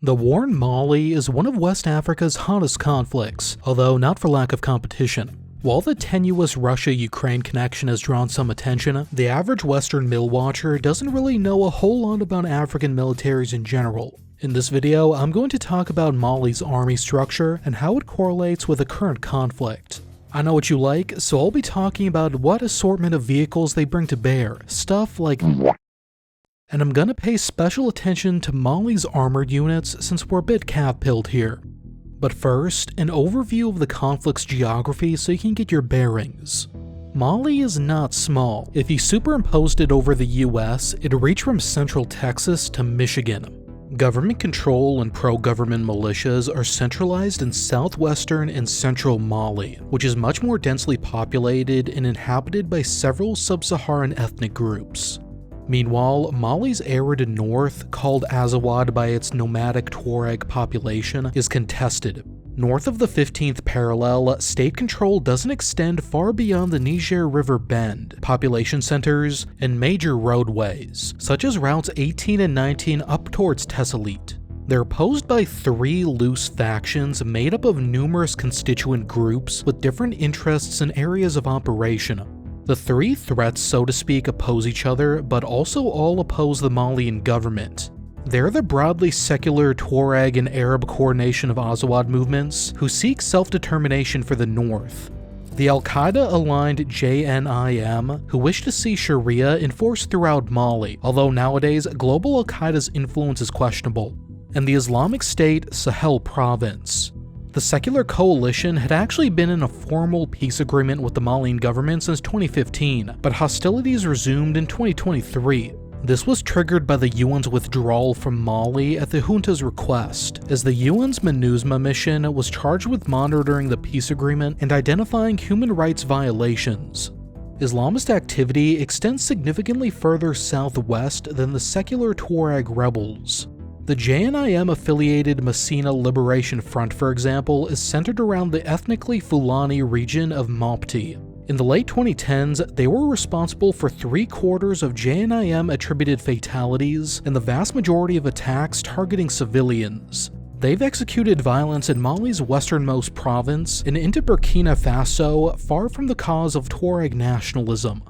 The war in Mali is one of West Africa's hottest conflicts, although not for lack of competition. While the tenuous Russia-Ukraine connection has drawn some attention, the average Western mill watcher doesn't really know a whole lot about African militaries in general. In this video, I'm going to talk about Mali's army structure and how it correlates with the current conflict. I know what you like, so I'll be talking about what assortment of vehicles they bring to bear, stuff like... And I'm gonna pay special attention to Mali's armored units since we're a bit cap-pilled here. But first, an overview of the conflict's geography so you can get your bearings. Mali is not small. If you superimposed it over the US, it'd reach from central Texas to Michigan. Government control and pro-government militias are centralized in southwestern and central Mali, which is much more densely populated and inhabited by several sub-Saharan ethnic groups. Meanwhile, Mali's arid north, called Azawad by its nomadic Tuareg population, is contested. North of the 15th parallel, state control doesn't extend far beyond the Niger River bend, population centers, and major roadways, such as routes 18 and 19 up towards Tessalit. They're opposed by three loose factions made up of numerous constituent groups with different interests and areas of operation. The three threats, so to speak, oppose each other, but also all oppose the Malian government. They're the broadly secular Tuareg and Arab coordination of Azawad movements, who seek self-determination for the north. The Al-Qaeda-aligned JNIM, who wish to see Sharia enforced throughout Mali, although nowadays global Al-Qaeda's influence is questionable. And the Islamic State Sahel Province. The secular coalition had actually been in a formal peace agreement with the Malian government since 2015, but hostilities resumed in 2023. This was triggered by the UN's withdrawal from Mali at the junta's request, as the UN's MINUSMA mission was charged with monitoring the peace agreement and identifying human rights violations. Islamist activity extends significantly further southwest than the secular Tuareg rebels. The JNIM-affiliated Messina Liberation Front, for example, is centered around the ethnically Fulani region of Mopti. In the late 2010s, they were responsible for 3/4 of JNIM-attributed fatalities and the vast majority of attacks targeting civilians. They've executed violence in Mali's westernmost province and into Burkina Faso, far from the cause of Tuareg nationalism.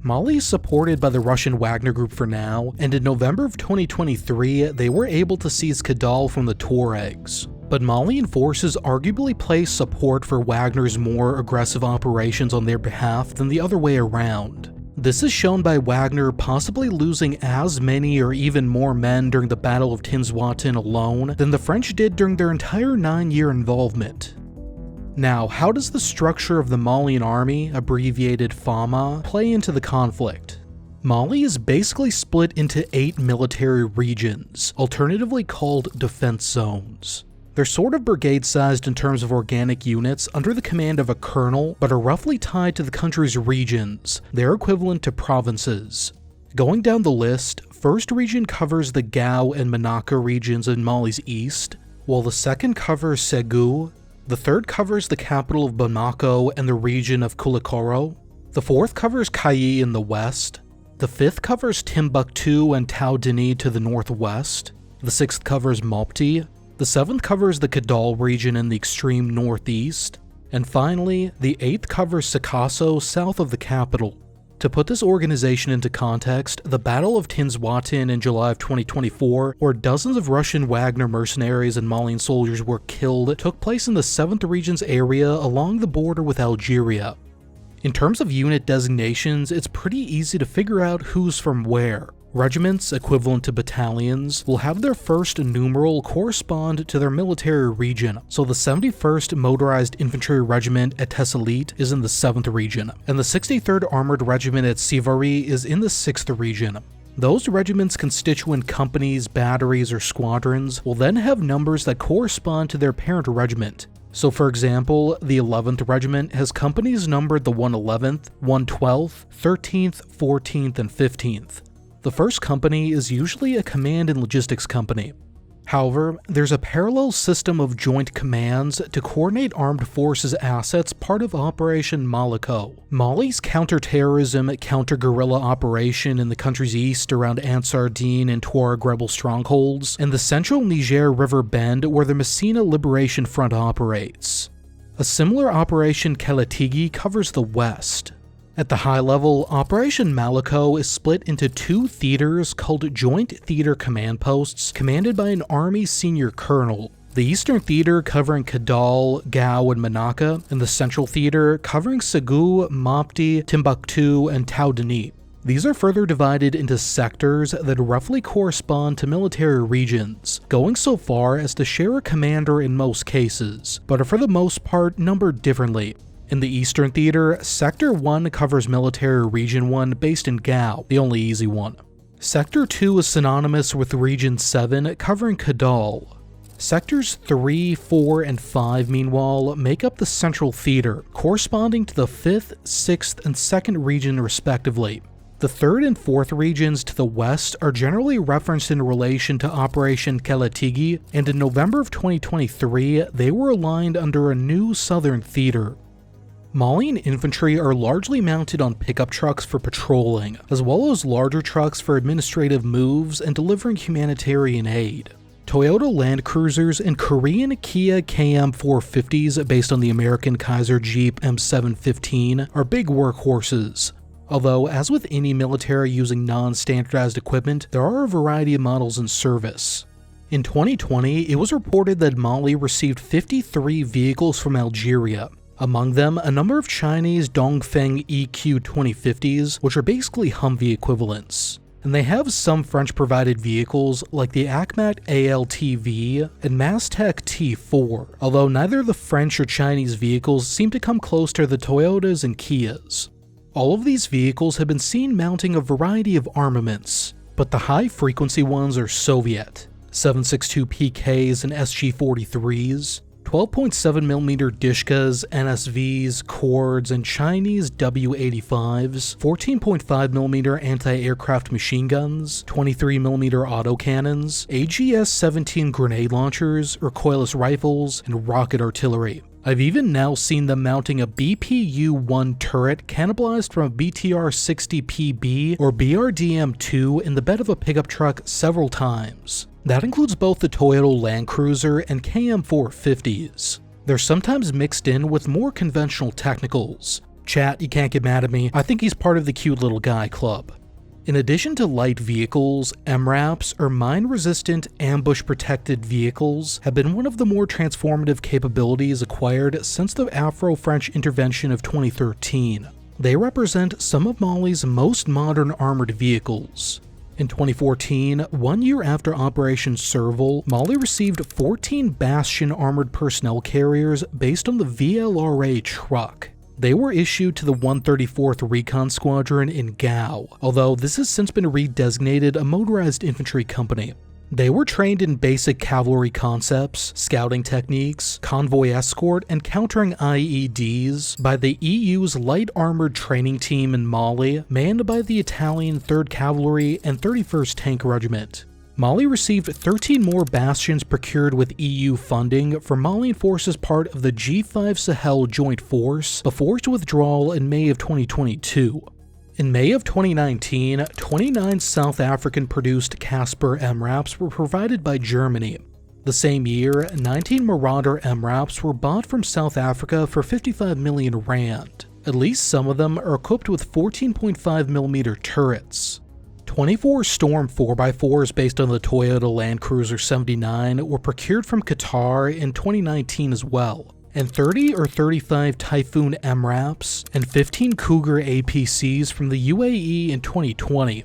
Mali is supported by the Russian Wagner Group for now, and in November of 2023, they were able to seize Kidal from the Tuaregs. But Malian forces arguably place support for Wagner's more aggressive operations on their behalf than the other way around. This is shown by Wagner possibly losing as many or even more men during the Battle of Tinzouatin alone than the French did during their entire 9-year involvement. Now, how does the structure of the Malian army, abbreviated FAMA, play into the conflict? Mali is basically split into 8 military regions, alternatively called defense zones. They're sort of brigade-sized in terms of organic units under the command of a colonel, but are roughly tied to the country's regions. They're equivalent to provinces. Going down the list, first region covers the Gao and Menaka regions in Mali's east, while the second covers Ségou. The third covers the capital of Bamako and the region of Koulikoro. The fourth covers Kayi in the west. The fifth covers Timbuktu and Tao-Deni to the northwest. The sixth covers Mopti. The seventh covers the Kidal region in the extreme northeast. And finally, the eighth covers Sikasso south of the capital. To put this organization into context, the Battle of Tinzouatin in July of 2024, where dozens of Russian Wagner mercenaries and Malian soldiers were killed, took place in the 7th Region's area along the border with Algeria. In terms of unit designations, it's pretty easy to figure out who's from where. Regiments, equivalent to battalions, will have their first numeral correspond to their military region, so the 71st Motorized Infantry Regiment at Tessalit is in the 7th region, and the 63rd Armored Regiment at Cavalry is in the 6th region. Those regiments' constituent companies, batteries, or squadrons will then have numbers that correspond to their parent regiment. So for example, the 11th Regiment has companies numbered the 111th, 112th, 13th, 14th, and 15th. The first company is usually a command and logistics company. However, there's a parallel system of joint commands to coordinate armed forces assets part of Operation Malako. Mali's counter-terrorism, counter-guerrilla operation in the country's east around Ansar Dine and Tuareg rebel strongholds, and the central Niger River bend where the Messina Liberation Front operates. A similar Operation Keletigi covers the west. At the high level, Operation Malako is split into two theaters called Joint Theater Command Posts, commanded by an Army senior colonel. The Eastern Theater covering Kidal, Gao, and Manaka, and the Central Theater covering Ségou, Mopti, Timbuktu, and Tao-Denis. These are further divided into sectors that roughly correspond to military regions, going so far as to share a commander in most cases, but are for the most part numbered differently. In the Eastern Theater, Sector 1 covers Military Region 1 based in Gao, the only easy one. Sector 2 is synonymous with Region 7 covering Kidal. Sectors 3, 4, and 5, meanwhile, make up the Central Theater, corresponding to the 5th, 6th, and 2nd region respectively. The 3rd and 4th regions to the west are generally referenced in relation to Operation Keletigi, and in November of 2023, they were aligned under a new Southern Theater. Malian infantry are largely mounted on pickup trucks for patrolling, as well as larger trucks for administrative moves and delivering humanitarian aid. Toyota Land Cruisers and Korean Kia KM450s based on the American Kaiser Jeep M715 are big workhorses. Although, as with any military using non-standardized equipment, there are a variety of models in service. In 2020, it was reported that Mali received 53 vehicles from Algeria. Among them, a number of Chinese Dongfeng EQ 2050s, which are basically Humvee equivalents. And they have some French-provided vehicles like the Akmat ALTV and Mastech T4, although neither the French or Chinese vehicles seem to come close to the Toyotas and Kias. All of these vehicles have been seen mounting a variety of armaments, but the high-frequency ones are Soviet, 7.62 PKs and SG-43s, 12.7mm Dishkas, NSVs, Kords, and Chinese W-85s, 14.5mm anti-aircraft machine guns, 23mm autocannons, AGS-17 grenade launchers, recoilless rifles, and rocket artillery. I've even now seen them mounting a BPU-1 turret cannibalized from a BTR-60PB or BRDM-2 in the bed of a pickup truck several times. That includes both the Toyota Land Cruiser and KM450s. They're sometimes mixed in with more conventional technicals. Chat, you can't get mad at me, I think he's part of the cute little guy club. In addition to light vehicles, MRAPs, or mine-resistant, ambush-protected vehicles, have been one of the more transformative capabilities acquired since the Afro-French intervention of 2013. They represent some of Mali's most modern armored vehicles. In 2014, 1 year after Operation Serval, Mali received 14 Bastion armored personnel carriers based on the VLRA truck. They were issued to the 134th Recon Squadron in Gao, although this has since been redesignated a motorized infantry company. They were trained in basic cavalry concepts, scouting techniques, convoy escort, and countering IEDs by the EU's Light Armored Training Team in Mali, manned by the Italian 3rd Cavalry and 31st Tank Regiment. Mali received 13 more Bastions procured with EU funding from Malian forces part of the G5 Sahel Joint Force before its withdrawal in May of 2022. In May of 2019, 29 South African-produced Casper MRAPs were provided by Germany. The same year, 19 Marauder MRAPs were bought from South Africa for 55 million rand. At least some of them are equipped with 14.5mm turrets. 24 Storm 4x4s based on the Toyota Land Cruiser 79 were procured from Qatar in 2019 as well, and 30 or 35 Typhoon MRAPs and 15 Cougar APCs from the UAE in 2020.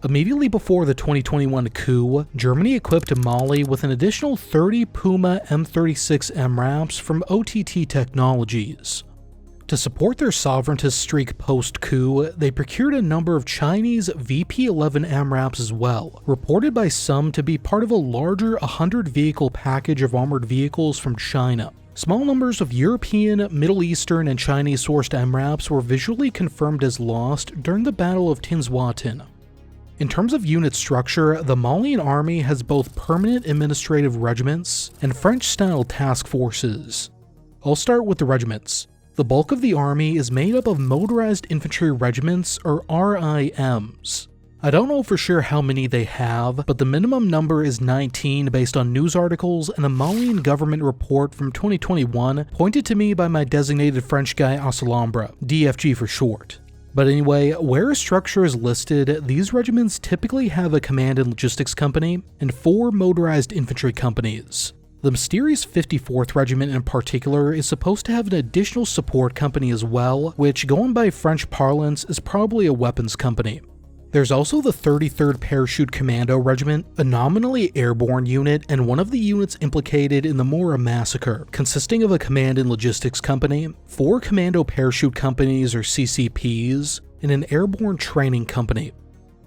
Immediately before the 2021 coup, Germany equipped Mali with an additional 30 Puma M36 MRAPs from OTT Technologies. To support their sovereigntist streak post-coup, they procured a number of Chinese VP-11 MRAPs as well, reported by some to be part of a larger 100-vehicle package of armored vehicles from China. Small numbers of European, Middle Eastern, and Chinese-sourced MRAPs were visually confirmed as lost during the Battle of Tinzhuatin. In terms of unit structure, the Malian army has both permanent administrative regiments and French-style task forces. I'll start with the regiments. The bulk of the army is made up of motorized infantry regiments, or RIMs. I don't know for sure how many they have, but the minimum number is 19 based on news articles and a Malian government report from 2021 pointed to me by my designated French guy Asalambra, DFG for short. But anyway, where a structure is listed, these regiments typically have a command and logistics company and 4 motorized infantry companies. The mysterious 54th Regiment in particular is supposed to have an additional support company as well, which, going by French parlance, is probably a weapons company. There's also the 33rd Parachute Commando Regiment, a nominally airborne unit and one of the units implicated in the Mora massacre, consisting of a command and logistics company, 4 commando parachute companies or CCPs, and an airborne training company.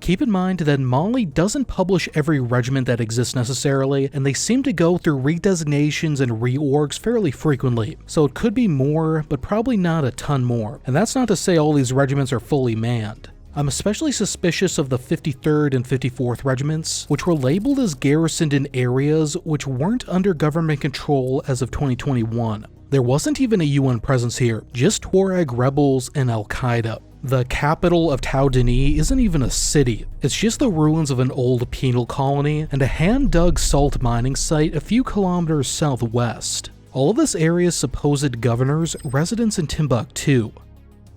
Keep in mind that Mali doesn't publish every regiment that exists necessarily, and they seem to go through redesignations and reorgs fairly frequently, so it could be more, but probably not a ton more. And that's not to say all these regiments are fully manned. I'm especially suspicious of the 53rd and 54th regiments, which were labeled as garrisoned in areas which weren't under government control as of 2021. There wasn't even a UN presence here, just Tuareg rebels and Al-Qaeda. The capital of TO&E isn't even a city, it's just the ruins of an old penal colony and a hand-dug salt mining site a few kilometers southwest. All of this area's supposed governors residence in Timbuktu.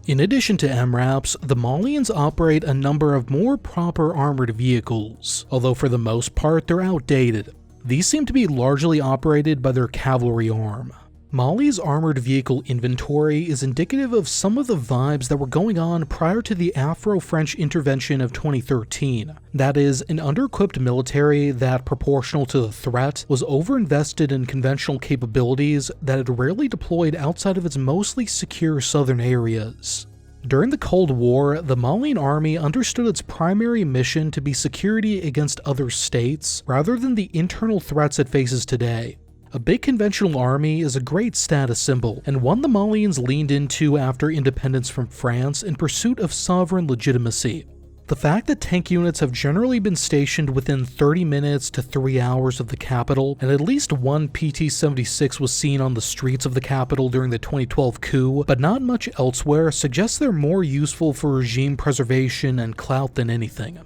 In addition to MRAPs, the Malians operate a number of more proper armored vehicles, although for the most part they're outdated. These seem to be largely operated by their cavalry arm. Mali's armored vehicle inventory is indicative of some of the vibes that were going on prior to the Afro-French intervention of 2013. That is, an under-equipped military that, proportional to the threat, was overinvested in conventional capabilities that it rarely deployed outside of its mostly secure southern areas. During the Cold War, the Malian army understood its primary mission to be security against other states, rather than the internal threats it faces today. A big conventional army is a great status symbol, and one the Malians leaned into after independence from France in pursuit of sovereign legitimacy. The fact that tank units have generally been stationed within 30 minutes to 3 hours of the capital, and at least one PT-76 was seen on the streets of the capital during the 2012 coup, but not much elsewhere, suggests they're more useful for regime preservation and clout than anything.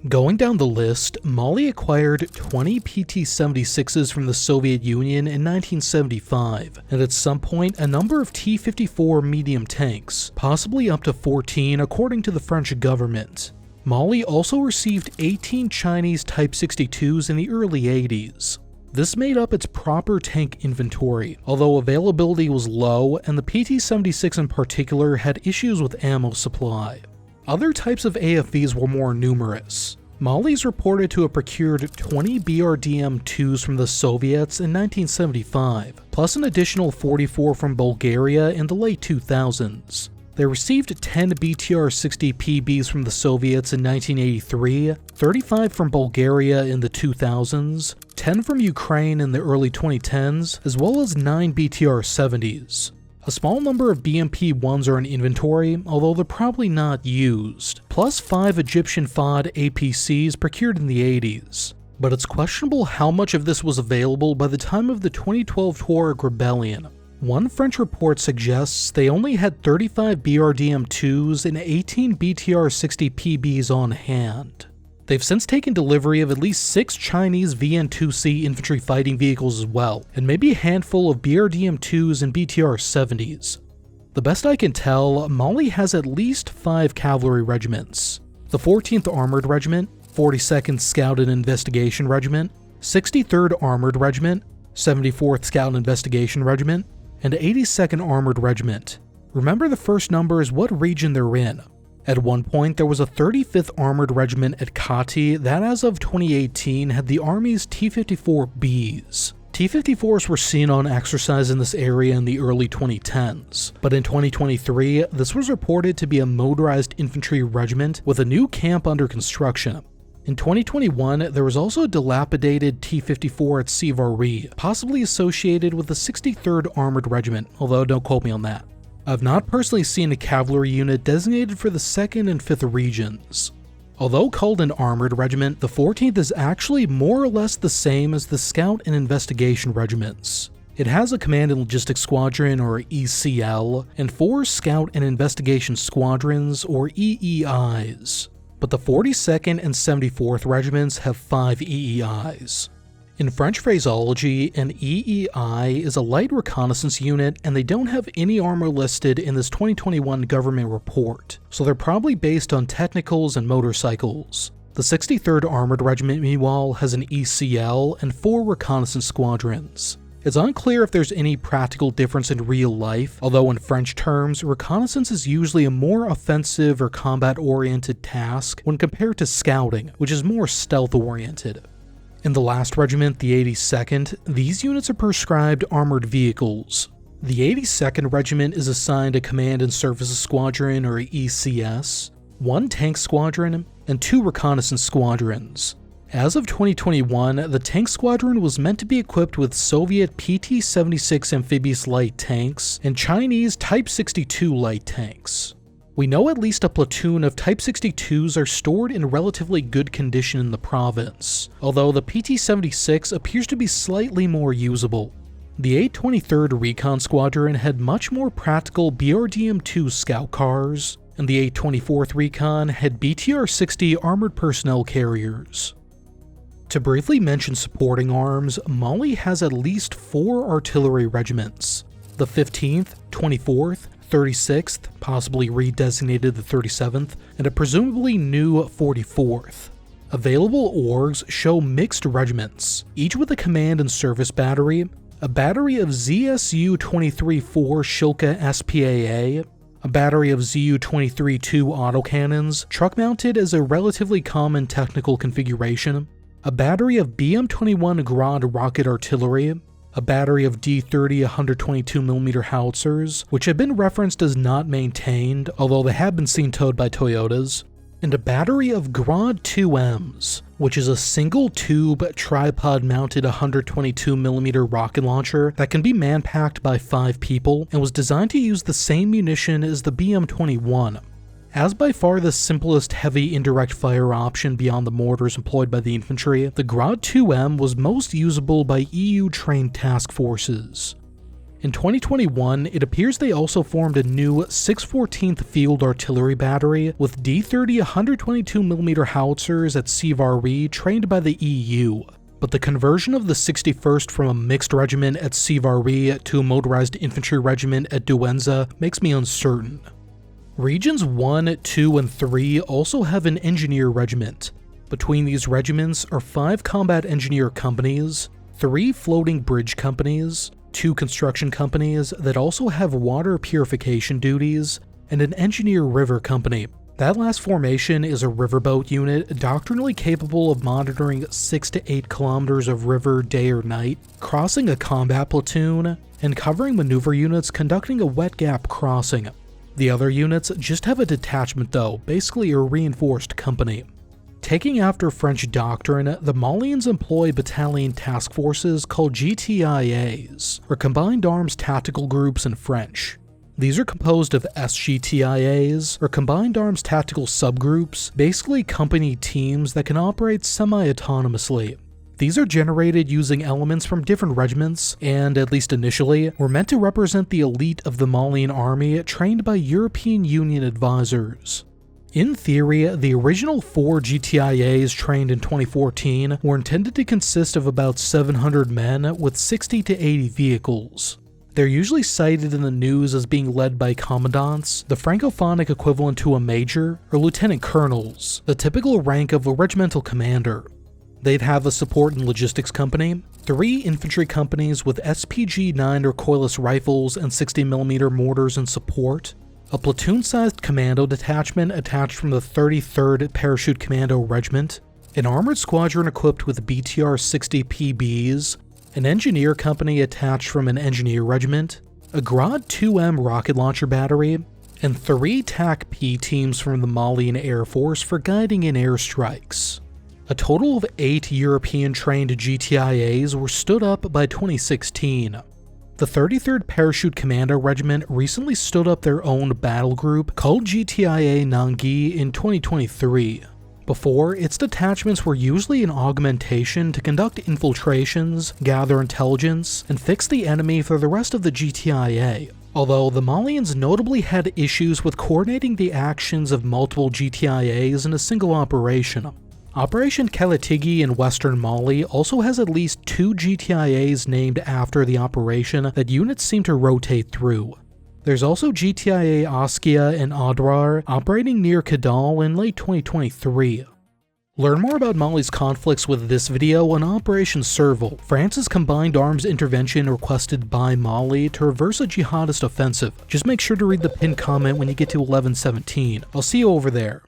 Going down the list, Mali acquired 20 PT-76s from the Soviet Union in 1975, and at some point a number of T-54 medium tanks, possibly up to 14 according to the French government. Mali also received 18 Chinese Type 62s in the early 80s. This made up its proper tank inventory, although availability was low and the PT-76 in particular had issues with ammo supply. Other types of AFVs were more numerous. Mali's reported to have procured 20 BRDM-2s from the Soviets in 1975, plus an additional 44 from Bulgaria in the late 2000s. They received 10 BTR-60 PBs from the Soviets in 1983, 35 from Bulgaria in the 2000s, 10 from Ukraine in the early 2010s, as well as 9 BTR-70s. A small number of BMP-1s are in inventory, although they're probably not used, plus 5 Egyptian FOD APCs procured in the 80s. But it's questionable how much of this was available by the time of the 2012 Tuareg Rebellion. One French report suggests they only had 35 BRDM-2s and 18 BTR-60 PBs on hand. They've since taken delivery of at least 6 Chinese VN-2C infantry fighting vehicles as well, and maybe a handful of BRDM-2s and BTR-70s. The best I can tell, Mali has at least 5 cavalry regiments. The 14th Armored Regiment, 42nd Scout and Investigation Regiment, 63rd Armored Regiment, 74th Scout and Investigation Regiment, and 82nd Armored Regiment. Remember the first number is what region they're in. At one point, there was a 35th Armored Regiment at Kati that as of 2018 had the Army's T-54Bs. T-54s were seen on exercise in this area in the early 2010s, but in 2023, this was reported to be a motorized infantry regiment with a new camp under construction. In 2021, there was also a dilapidated T-54 at Cavalry, possibly associated with the 63rd Armored Regiment, although don't quote me on that. I've not personally seen a cavalry unit designated for the 2nd and 5th regions. Although called an armored regiment, the 14th is actually more or less the same as the Scout and Investigation regiments. It has a Command and Logistics Squadron, or ECL, and 4 Scout and Investigation Squadrons, or EEIs. But the 42nd and 74th regiments have 5 EEIs. In French phraseology, an EEI is a light reconnaissance unit, and they don't have any armor listed in this 2021 government report, so they're probably based on technicals and motorcycles. The 63rd Armored Regiment, meanwhile, has an ECL and 4 reconnaissance squadrons. It's unclear if there's any practical difference in real life, although in French terms, reconnaissance is usually a more offensive or combat-oriented task when compared to scouting, which is more stealth-oriented. In the last regiment, the 82nd, these units are prescribed armored vehicles. The 82nd Regiment is assigned a Command and Services Squadron, or ECS, 1 tank squadron, and 2 reconnaissance squadrons. As of 2021, the tank squadron was meant to be equipped with Soviet PT-76 amphibious light tanks and Chinese Type 62 light tanks. We know at least a platoon of Type 62s are stored in relatively good condition in the province, although the PT-76 appears to be slightly more usable. The 823rd Recon Squadron had much more practical BRDM-2 scout cars, and the 824th Recon had BTR-60 armored personnel carriers. To briefly mention supporting arms, Mali has at least 4 artillery regiments: the 15th, 24th, 36th, possibly redesignated the 37th, and a presumably new 44th. Available orgs show mixed regiments, each with a command and service battery, a battery of ZSU-23-4 Shilka SPAA, a battery of ZU-23-2 autocannons, truck-mounted as a relatively common technical configuration, a battery of BM-21 Grad rocket artillery, a battery of D-30 122mm howitzers, which have been referenced as not maintained, although they have been seen towed by Toyotas, and a battery of Grad 2Ms, which is a single-tube, tripod-mounted 122mm rocket launcher that can be man-packed by 5 people and was designed to use the same munition as the BM-21. As by far the simplest heavy indirect fire option beyond the mortars employed by the infantry, the Grad 2M was most usable by EU-trained task forces. In 2021, it appears they also formed a new 614th Field Artillery Battery with D-30 122mm howitzers at Cavalry trained by the EU, but the conversion of the 61st from a mixed regiment at Cavalry to a motorized infantry regiment at Douenza makes me uncertain. Regions 1, 2, and 3 also have an engineer regiment. Between these regiments are 5 combat engineer companies, 3 floating bridge companies, 2 construction companies that also have water purification duties, and an engineer river company. That last formation is a riverboat unit doctrinally capable of monitoring 6 to 8 kilometers of river day or night, crossing a combat platoon, and covering maneuver units conducting a wet gap crossing. The other units just have a detachment though, basically a reinforced company. Taking after French doctrine, the Malians employ battalion task forces called GTIAs, or Combined Arms Tactical Groups in French. These are composed of SGTIAs, or Combined Arms Tactical Subgroups, basically company teams that can operate semi-autonomously. These are generated using elements from different regiments, and, at least initially, were meant to represent the elite of the Malian army trained by European Union advisors. In theory, the original 4 GTIAs trained in 2014 were intended to consist of about 700 men with 60 to 80 vehicles. They're usually cited in the news as being led by commandants, the francophonic equivalent to a major, or lieutenant colonels, the typical rank of a regimental commander. They'd have a support and logistics company, 3 infantry companies with SPG-9 recoilless rifles and 60mm mortars in support, a platoon-sized commando detachment attached from the 33rd Parachute Commando Regiment, an armored squadron equipped with BTR-60 PBs, an engineer company attached from an engineer regiment, a Grad 2M rocket launcher battery, and 3 TAC-P teams from the Malian Air Force for guiding in airstrikes. A total of 8 European-trained GTIAs were stood up by 2016. The 33rd Parachute Commando Regiment recently stood up their own battle group called GTIA Nangui in 2023. Before, its detachments were usually an augmentation to conduct infiltrations, gather intelligence, and fix the enemy for the rest of the GTIA. Although the Malians notably had issues with coordinating the actions of multiple GTIAs in a single operation. Operation Kalatigi in western Mali also has at least 2 GTIAs named after the operation that units seem to rotate through. There's also GTIA Askia and Adrar operating near Kidal in late 2023. Learn more about Mali's conflicts with this video on Operation Serval, France's combined arms intervention requested by Mali to reverse a jihadist offensive. Just make sure to read the pinned comment when you get to 1117. I'll see you over there.